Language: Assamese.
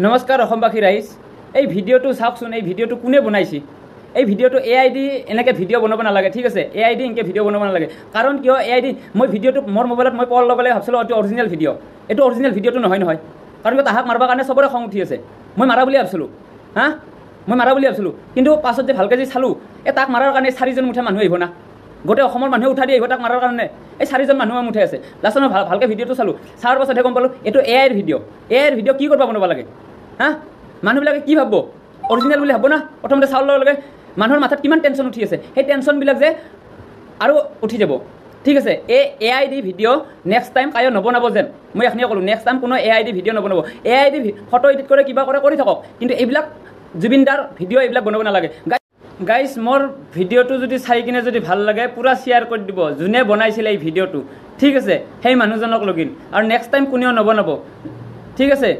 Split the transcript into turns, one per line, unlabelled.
নমস্কাৰ অসমবাসী ৰাইজ, এই ভিডিঅ'টো চাওকচোন। এই ভিডিঅ'টো কোনে বনাইছে? এই ভিডিঅ'টো AI দি এনেকৈ ভিডিঅ' বনাব নালাগে, ঠিক আছে? AI দি এনেকৈ ভিডিঅ' বনাব নালাগে। কাৰণ কিয় AI দি মই ভিডিঅ'টো মোৰ মোবাইলত মই পোৱাৰ লগে লগে ভাবছিলোঁ এইটো অৰিজিনেল ভিডিঅ'। এইটো অৰিজিনেল ভিডিঅ'টো নহয়। কাৰণ কিয় তাহাক মাৰিবৰ কাৰণে চবৰে খং উঠি আছে। মই মাৰা বুলি ভাবিছিলোঁ, মই মাৰা বুলি ভাবিছিলোঁ। কিন্তু পাছত যে ভালকৈ যে চালোঁ, তাক মাৰাৰ কাৰণে 4জন মুঠা মানুহ আহিব না, গোটেই অসমৰ মানুহে উঠাই দি আহিব তাক মাৰাৰ কাৰণে। এই 4জন মানুহ মুঠাই আছে। লাষ্টত মই ভালকৈ ভিডিঅ'টো চালোঁ, চাৱাৰ পাছতহে গম পালোঁ এইটো AIৰ ভিডিঅ'। AIৰ ভিডিঅ' কি কৰিব বনাব লাগে? মানুহবিলাকে কি ভাবব? অৰিজিনেল বুলি ভাবব না? প্ৰথমতে চাৱাৰ লগে লগে মানুহৰ মাথাত কিমান টেনশ্যন উঠি আছে, সেই টেনশ্যনবিলাক যে আৰু উঠি যাব, ঠিক আছে? এই AI দি ভিডিঅ' নেক্সট টাইম কায়ো নবনাব যেন মই এখনিয়ে ক'লোঁ। নেক্সট টাইম কোনো AI দি ভিডিঅ' নবনাব। AI দি ফটো এডিট কৰে, কিবা কৰে, কৰি থাকক, কিন্তু এইবিলাক জুবিন দাৰ ভিডিঅ' এইবিলাক বনাব নালাগে। গাইজ, মোৰ ভিডিঅ'টো যদি চাই কিনে যদি ভাল লাগে পূৰা শ্বেয়াৰ কৰি দিব, যোনে বনাইছিলে এই ভিডিঅ'টো, ঠিক আছে? সেই মানুহজনক লগিন, আৰু নেক্সট টাইম কোনেও নবনাব, ঠিক আছে?